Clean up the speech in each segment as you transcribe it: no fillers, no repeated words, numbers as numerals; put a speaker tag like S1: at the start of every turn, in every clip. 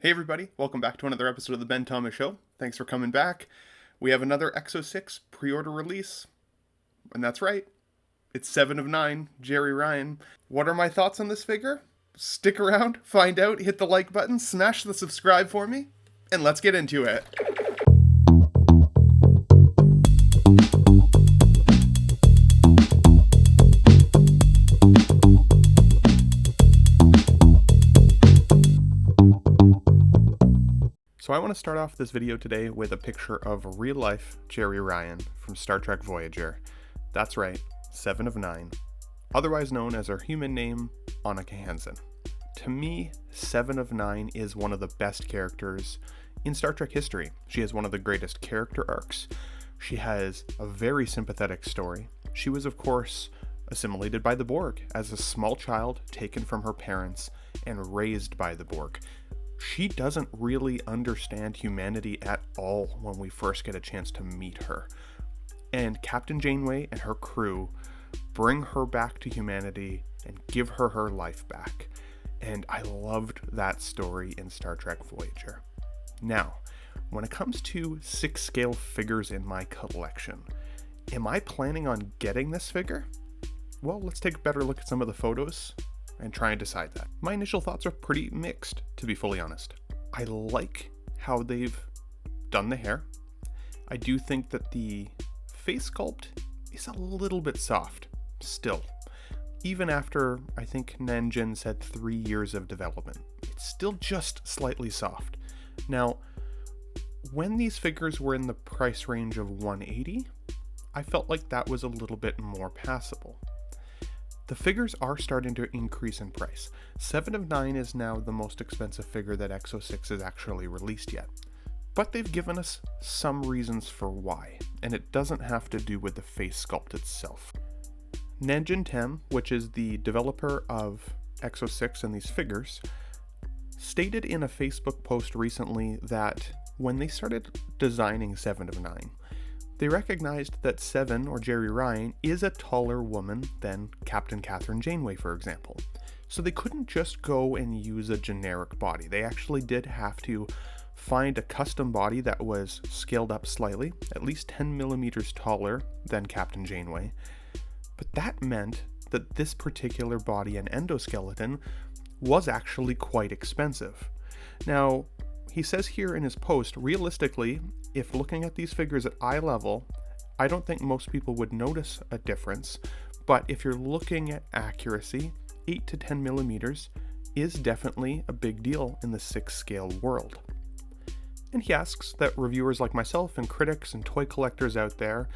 S1: Hey everybody, welcome back to another episode of the Ben Thomas Show. Thanks for coming back. We have another EXO 6 pre-order release. And that's right, it's 7 of 9, Jerry Ryan. What are my thoughts on this figure? Stick around, find out, hit the like button, smash the subscribe for me, and let's get into it. So I want to start off this video today with a picture of real-life Jerry Ryan from Star Trek Voyager. That's right, 7 of 9, otherwise known as her human name, Annika Hansen. To me, 7 of 9 is one of the best characters in Star Trek history. She has one of the greatest character arcs. She has a very sympathetic story. She was, of course, assimilated by the Borg as a small child taken from her parents and raised by the Borg. She doesn't really understand humanity at all when we first get a chance to meet her. And Captain Janeway and her crew bring her back to humanity and give her her life back. And I loved that story in Star Trek Voyager. Now, when it comes to 6 scale figures in my collection, am I planning on getting this figure? Well, let's take a better look at some of the photos and try and decide that. My initial thoughts are pretty mixed, to be fully honest. I like how they've done the hair. I do think that the face sculpt is a little bit soft, still. Even after, I think Nanjin said 3 years of development, it's still just slightly soft. Now, when these figures were in the price range of $180, I felt like that was a little bit more passable. The figures are starting to increase in price. 7 of 9 is now the most expensive figure that EXO 6 has actually released yet. But they've given us some reasons for why, and it doesn't have to do with the face sculpt itself. Nanjin Tem, which is the developer of EXO 6 and these figures, stated in a Facebook post recently that when they started designing 7 of 9, they recognized that 7, or Jerry Ryan, is a taller woman than Captain Catherine Janeway, for example. So they couldn't just go and use a generic body. They actually did have to find a custom body that was scaled up slightly, at least 10 millimeters taller than Captain Janeway. But that meant that this particular body and endoskeleton was actually quite expensive. Now, he says here in his post, realistically, if looking at these figures at eye level, I don't think most people would notice a difference, but if you're looking at accuracy, 8 to 10 millimeters is definitely a big deal in the 6 scale world. And he asks that reviewers like myself and critics and toy collectors out there,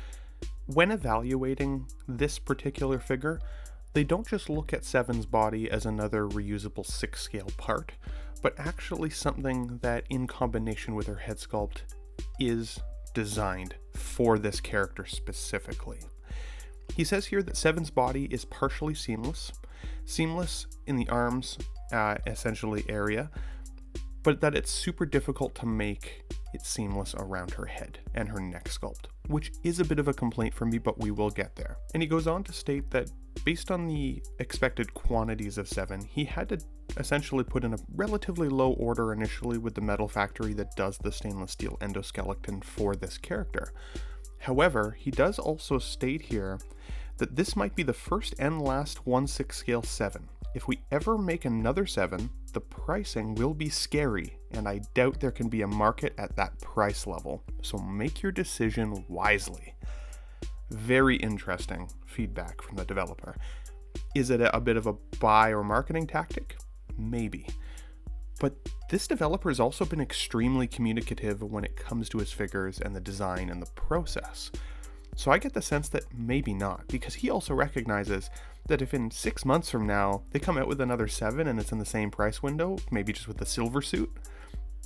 S1: when evaluating this particular figure, they don't just look at 7's body as another reusable 6 scale part, but actually something that in combination with her head sculpt is designed for this character specifically. He says here that 7's body is partially seamless in the arms, essentially area, but that it's super difficult to make it seamless around her head and her neck sculpt, which is a bit of a complaint for me, but we will get there. And he goes on to state that based on the expected quantities of 7, he had to essentially put in a relatively low order initially with the metal factory that does the stainless steel endoskeleton for this character. However, he does also state here that this might be the first and last 1/6 scale 7. If we ever make another 7, the pricing will be scary, and I doubt there can be a market at that price level, so make your decision wisely. Very interesting feedback from the developer. Is it a bit of a buy or marketing tactic? Maybe. But this developer has also been extremely communicative when it comes to his figures and the design and the process. So I get the sense that maybe not, because he also recognizes that if in 6 months from now they come out with another 7 and it's in the same price window, maybe just with the silver suit,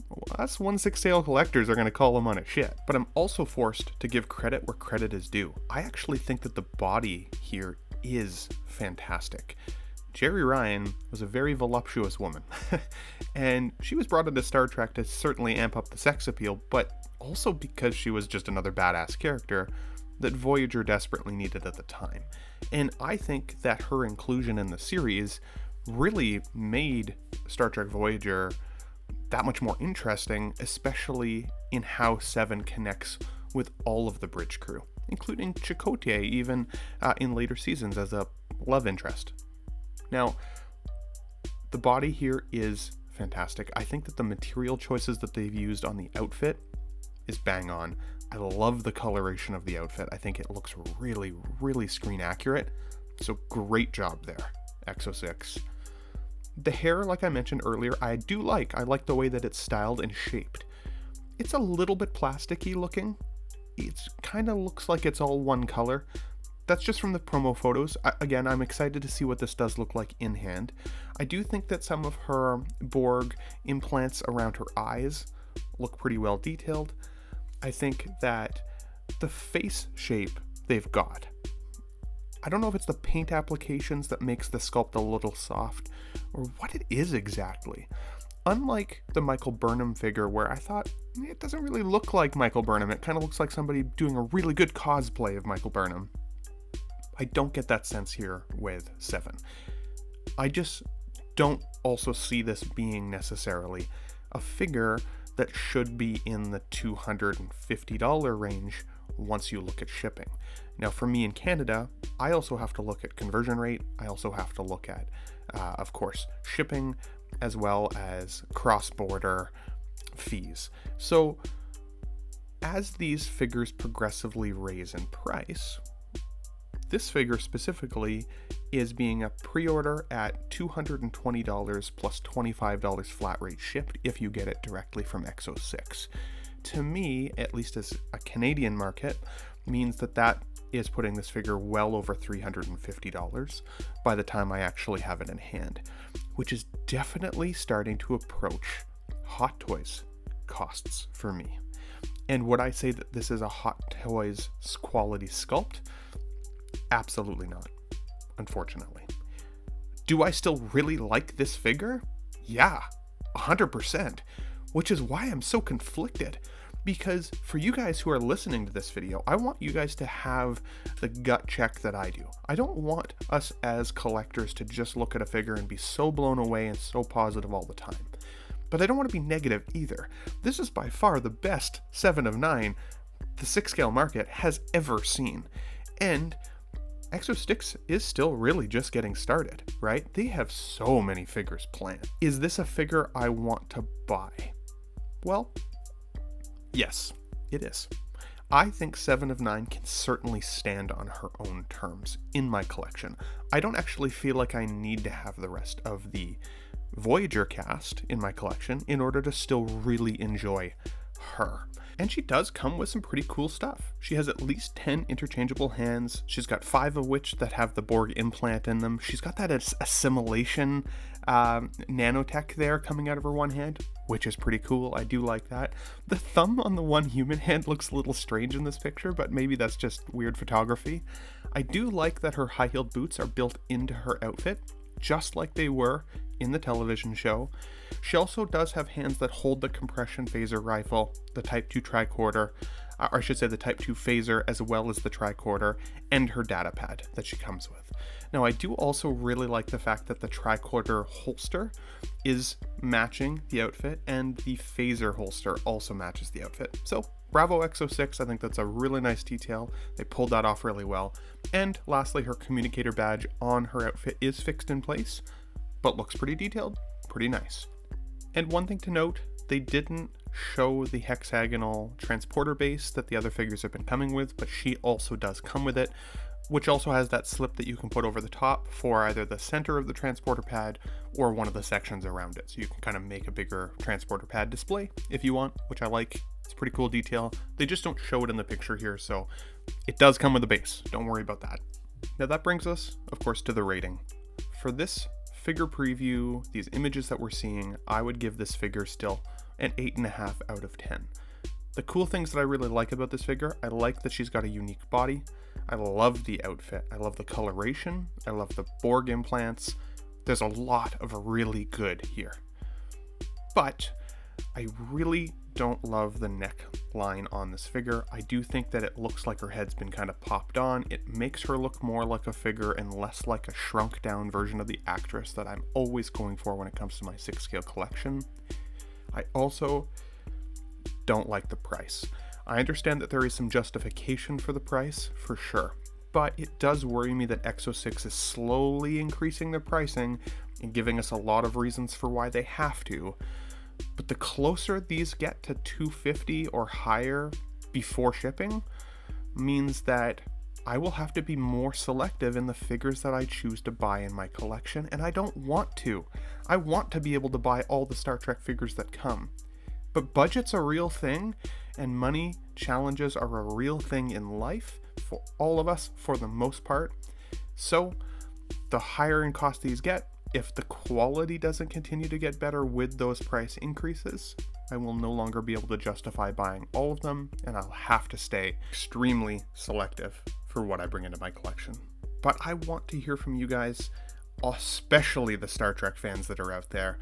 S1: well, us 1/6 scale collectors are going to call him on his shit. But I'm also forced to give credit where credit is due. I actually think that the body here is fantastic. Jerry Ryan was a very voluptuous woman, and she was brought into Star Trek to certainly amp up the sex appeal, but also because she was just another badass character that Voyager desperately needed at the time. And I think that her inclusion in the series really made Star Trek Voyager that much more interesting, especially in how Seven connects with all of the bridge crew, including Chakotay even in later seasons as a love interest. Now, the body here is fantastic. I think that the material choices that they've used on the outfit is bang on. I love the coloration of the outfit. I think it looks really, really screen accurate. So great job there, EXO 6. The hair, like I mentioned earlier, I do like. I like the way that it's styled and shaped. It's a little bit plasticky looking. It kind of looks like it's all one color. That's just from the promo photos. Again, I'm excited to see what this does look like in hand. I do think that some of her Borg implants around her eyes look pretty well detailed. I think that the face shape they've got, I don't know if it's the paint applications that makes the sculpt a little soft or what it is exactly. Unlike the Michael Burnham figure where I thought it doesn't really look like Michael Burnham. It kind of looks like somebody doing a really good cosplay of Michael Burnham. I don't get that sense here with Seven. I just don't also see this being necessarily a figure that should be in the $250 range once you look at shipping. Now for me in Canada, I also have to look at conversion rate. I also have to look at, of course, shipping as well as cross-border fees. So as these figures progressively raise in price, this figure specifically is being a pre-order at $220 plus $25 flat rate shipped if you get it directly from EXO 6. To me, at least as a Canadian market, means that that is putting this figure well over $350 by the time I actually have it in hand, which is definitely starting to approach Hot Toys costs for me. And would I say that this is a Hot Toys quality sculpt? Absolutely not, unfortunately. Do I still really like this figure? Yeah, 100%, which is why I'm so conflicted. Because for you guys who are listening to this video, I want you guys to have the gut check that I do. I don't want us as collectors to just look at a figure and be so blown away and so positive all the time. But I don't want to be negative either. This is by far the best 7 of 9 the 6 scale market has ever seen. And EXO 6 is still really just getting started, right? They have so many figures planned. Is this a figure I want to buy? Well, yes, it is. I think 7 of 9 can certainly stand on her own terms in my collection. I don't actually feel like I need to have the rest of the Voyager cast in my collection in order to still really enjoy her. And she does come with some pretty cool stuff. She has at least 10 interchangeable hands. She's got 5 of which that have the Borg implant in them. She's got that assimilation nanotech there coming out of her one hand, which is pretty cool. I do like that. The thumb on the one human hand looks a little strange in this picture, but maybe that's just weird photography. I do like that her high-heeled boots are built into her outfit, just like they were in the television show. She also does have hands that hold the compression phaser rifle, the Type 2 tricorder, or I should say the Type 2 phaser, as well as the tricorder, and her data pad that she comes with. Now, I do also really like the fact that the tricorder holster is matching the outfit, and the phaser holster also matches the outfit. So, bravo EXO 6, I think that's a really nice detail. They pulled that off really well. And lastly, her communicator badge on her outfit is fixed in place, but looks pretty detailed, pretty nice. And one thing to note, they didn't show the hexagonal transporter base that the other figures have been coming with, but she also does come with it, which also has that slip that you can put over the top for either the center of the transporter pad or one of the sections around it. So you can kind of make a bigger transporter pad display if you want, which I like. It's a pretty cool detail. They just don't show it in the picture here, so it does come with a base. Don't worry about that. Now that brings us, of course, to the rating. For this figure preview, these images that we're seeing, I would give this figure still an 8.5 out of 10. The cool things that I really like about this figure, I like that she's got a unique body. I love the outfit. I love the coloration. I love the Borg implants. There's a lot of really good here. But I really don't love the neckline on this figure. I do think that it looks like her head's been kind of popped on. It makes her look more like a figure and less like a shrunk down version of the actress that I'm always going for when it comes to my 6 scale collection. I also don't like the price. I understand that there is some justification for the price, for sure, but it does worry me that EXO 6 is slowly increasing their pricing and giving us a lot of reasons for why they have to. But the closer these get to $250 or higher before shipping means that I will have to be more selective in the figures that I choose to buy in my collection, and I don't want to. I want to be able to buy all the Star Trek figures that come. But budget's a real thing, and money challenges are a real thing in life for all of us for the most part. So the higher in cost these get, if the quality doesn't continue to get better with those price increases, I will no longer be able to justify buying all of them, and I'll have to stay extremely selective for what I bring into my collection. But I want to hear from you guys, especially the Star Trek fans that are out there.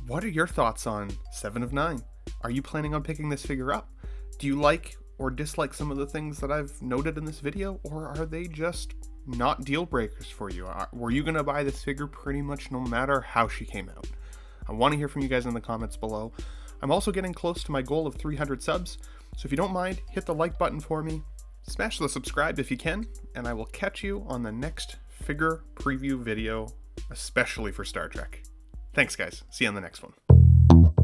S1: What are your thoughts on 7 of 9? Are you planning on picking this figure up? Do you like or dislike some of the things that I've noted in this video, or are they just not deal breakers for you? Were you going to buy this figure pretty much no matter how she came out? I want to hear from you guys in the comments below. I'm also getting close to my goal of 300 subs, so if you don't mind, hit the like button for me, smash the subscribe if you can, and I will catch you on the next figure preview video, especially for Star Trek. Thanks guys, see you on the next one.